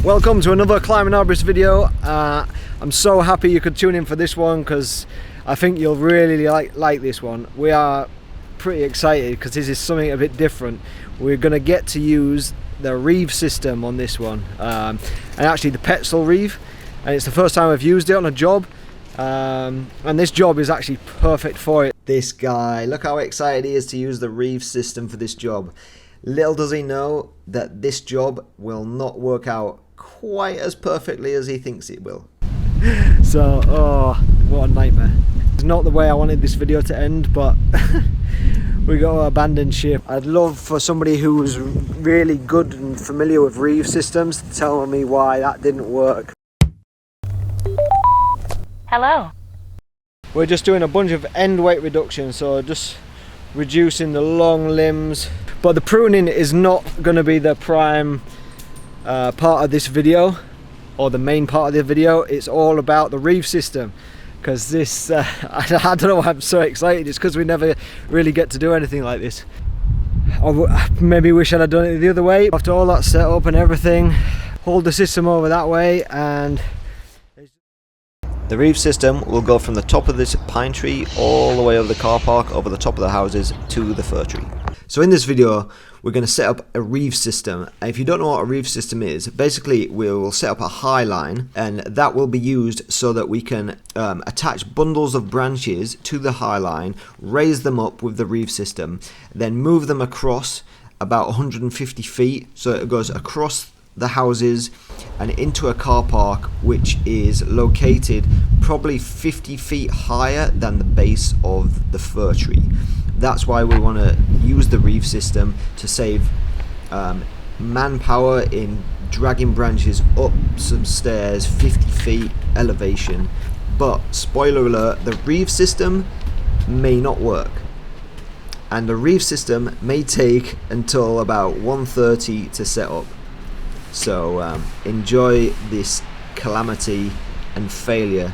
Welcome to another Climbing Arborist video. I'm so happy you could tune in for this one because I think you'll really like this one. We are pretty excited because this is something a bit different. We're going to get to use the Reeve system on this one, and actually the petrol Reeve, and it's the first time I've used it on a job, and this job is actually perfect for it. This guy, look how excited he is to use the Reeve system for this job. Little does he know that this job will not work out quite as perfectly as he thinks it will. So, oh, what a nightmare. It's not the way I wanted this video to end, but we got to abandon ship. I'd love for somebody who's really good and familiar with Reeve systems to tell me why that didn't work. Hello. We're just doing a bunch of end weight reduction, so just reducing the long limbs. But the pruning is not going to be the prime part of this video, or the main part of the video. It's all about the Reeve system, because this I don't know why I'm so excited. It's because we never really get to do anything like this. I maybe wish I'd have done it the other way. After all that setup and everything, hold the system over that way, and the Reeve system will go from the top of this pine tree all the way over the car park, over the top of the houses to the fir tree. So in this video, we're going to set up a Reeve system. And if you don't know what a Reeve system is, basically we will set up a highline, and that will be used so that we can attach bundles of branches to the highline, raise them up with the Reeve system, then move them across about 150 feet, so it goes across the houses and into a car park which is located probably 50 feet higher than the base of the fir tree. That's why we want to use the Reeve system to save manpower in dragging branches up some stairs 50 feet elevation. But spoiler alert, the Reeve system may not work, and the Reeve system may take until about 1:30 to set up. So enjoy this calamity and failure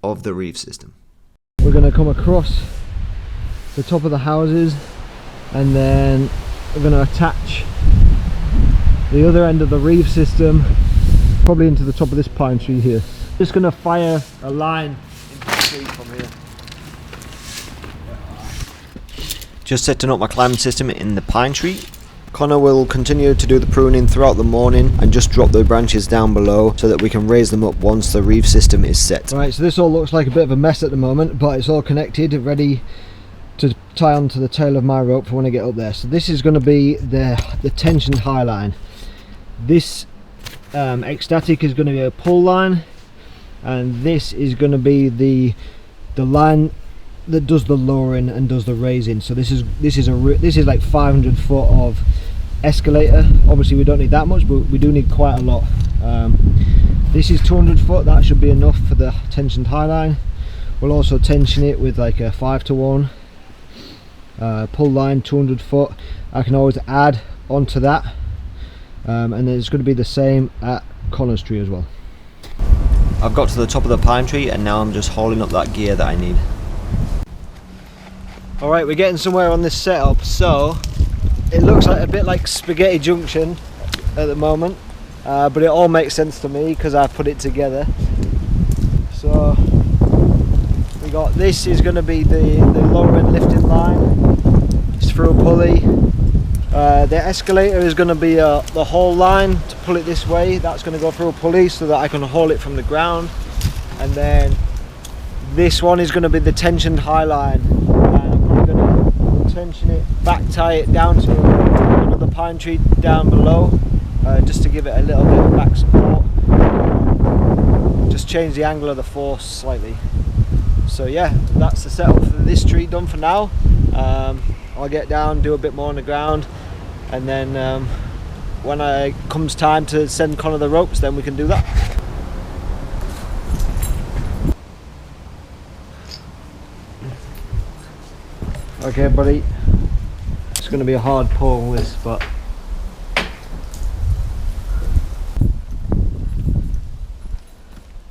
of the Reeve system. We're going to come across the top of the houses, and then we're going to attach the other end of the Reeve system probably into the top of this pine tree here. Just going to fire a line into the tree from here. Just setting up my climbing system in the pine tree. Connor will continue to do the pruning throughout the morning and just drop the branches down below so that we can raise them up once the Reeve system is set. Right, so this all looks like a bit of a mess at the moment, but it's all connected, ready to tie onto the tail of my rope for when I get up there. So this is going to be the tensioned high line. This ecstatic is going to be a pull line, and this is going to be the line that does the lowering and does the raising. So this is like 500 foot of escalator. Obviously we don't need that much, but we do need quite a lot. This is 200 foot. That should be enough for the tensioned high line. We'll also tension it with like a 5-to-1 pull line, 200 foot. I can always add onto that, and then it's going to be the same at Connor's tree as well. I've got to the top of the pine tree, and now I'm just hauling up that gear that I need. Alright, we're getting somewhere on this setup. So it looks like a bit like spaghetti junction at the moment, but it all makes sense to me because I put it together. So we got, this is going to be the lower and lifting line. It's through a pulley. The escalator is going to be the whole line to pull it this way. That's going to go through a pulley so that I can haul it from the ground. And then this one is going to be the tensioned high line. Tension it, back tie it down to another pine tree down below, just to give it a little bit of back support. Just change the angle of the force slightly. So yeah, that's the setup for this tree done for now. I'll get down, do a bit more on the ground, and then when it comes time to send Connor the ropes, then we can do that. Okay buddy, it's going to be a hard pull this, but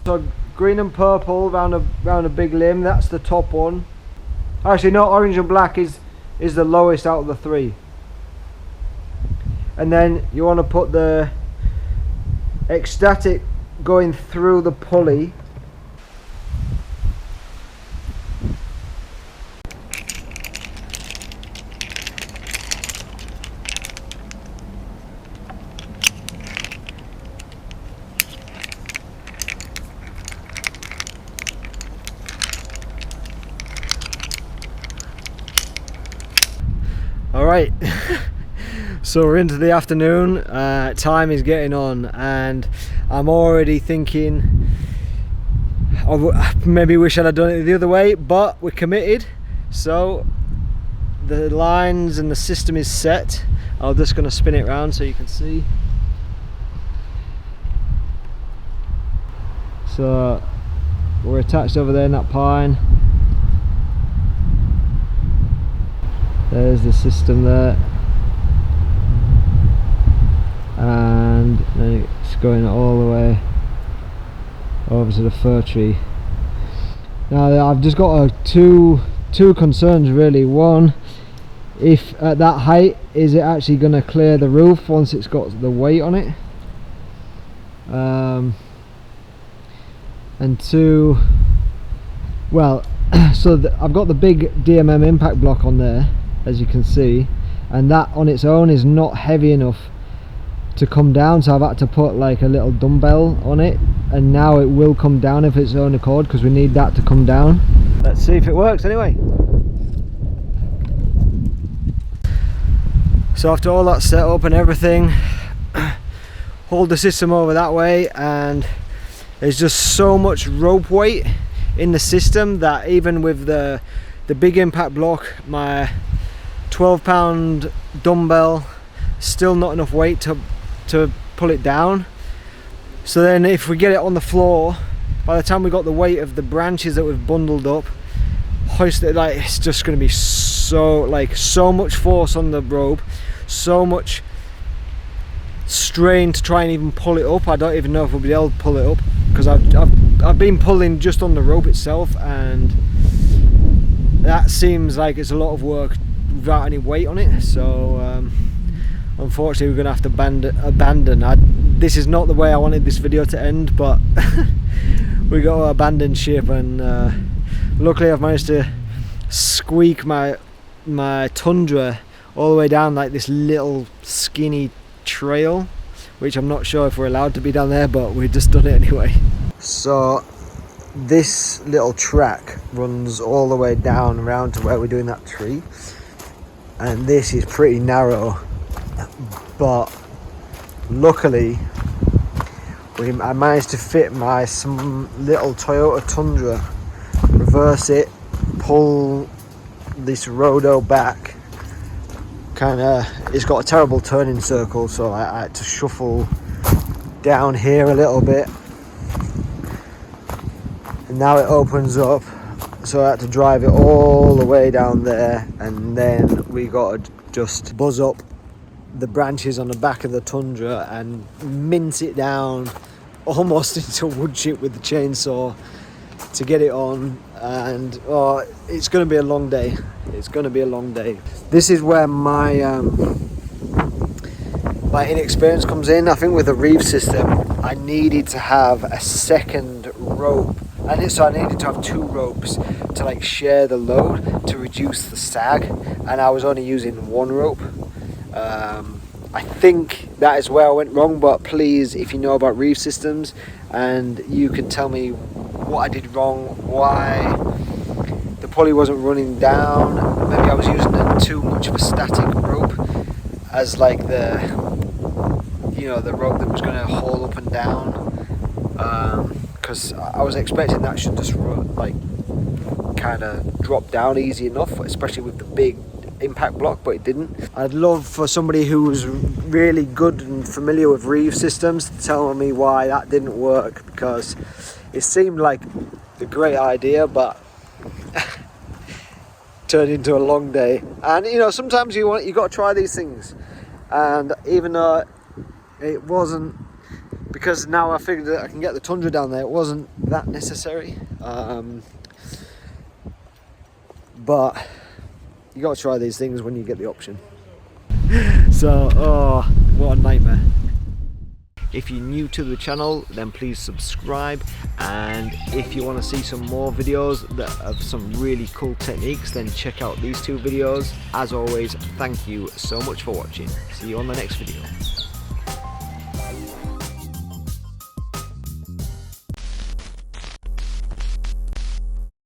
so green and purple round a big limb, that's the top one. Actually no, orange and black is the lowest out of the 3. And then you want to put the ecstatic going through the pulley. Alright, so we're into the afternoon, time is getting on, and I'm already thinking maybe we should have done it the other way, but we're committed, so the lines and the system is set. I'm just going to spin it around so you can see. So we're attached over there in that pine. There's the system there, and then it's going all the way over to the fir tree. Now I've just got two concerns really. One, if at that height, is it actually going to clear the roof once it's got the weight on it? And two, well, so I've got the big DMM impact block on there, as you can see, and that on its own is not heavy enough to come down, so I've had to put like a little dumbbell on it, and now it will come down of its own accord because we need that to come down. Let's see if it works anyway. So after all that setup and everything, hold the system over that way, and there's just so much rope weight in the system that even with the big impact block, my 12-pound dumbbell, still not enough weight to pull it down. So then if we get it on the floor, by the time we got the weight of the branches that we've bundled up, hoisted, like, it's just going to be so much force on the rope, so much strain to try and even pull it up. I don't even know if we'll be able to pull it up because I've been pulling just on the rope itself, and that seems like it's a lot of work without any weight on it. So unfortunately we're gonna have to abandon. This is not the way I wanted this video to end, but we got to abandon ship, and luckily I've managed to squeak my Tundra all the way down like this little skinny trail, which I'm not sure if we're allowed to be down there, but we've just done it anyway. So this little track runs all the way down around to where we're doing that tree, and this is pretty narrow, but luckily I managed to fit my little Toyota Tundra, reverse it, pull this Rodo back. It's got a terrible turning circle, so I had to shuffle down here a little bit, and now it opens up, so I had to drive it all the way down there, and then we got to just buzz up the branches on the back of the Tundra and mince it down almost into wood chip with the chainsaw to get it on. And it's going to be a long day. It's going to be a long day. This is where my inexperience comes in. I think with the Reeve system I needed to have a second rope, and so I needed to have two ropes to like share the load to reduce the sag, and I was only using one rope. I think that is where I went wrong, but please, if you know about Reeve systems and you can tell me what I did wrong, why the pulley wasn't running down, maybe I was using too much of a static rope as like the rope that was going to haul up and down, because I was expecting that should just kind of drop down easy enough, especially with the big impact block, but it didn't. I'd love for somebody who was really good and familiar with Reeve systems to tell me why that didn't work, because it seemed like a great idea, but turned into a long day. And sometimes you got to try these things, and even though it wasn't, because now I figured that I can get the Tundra down there, it wasn't that necessary, but you got to try these things when you get the option. So, what a nightmare. If you're new to the channel, then please subscribe, and if you want to see some more videos of some really cool techniques, then check out these two videos. As always, thank you so much for watching. See you on the next video.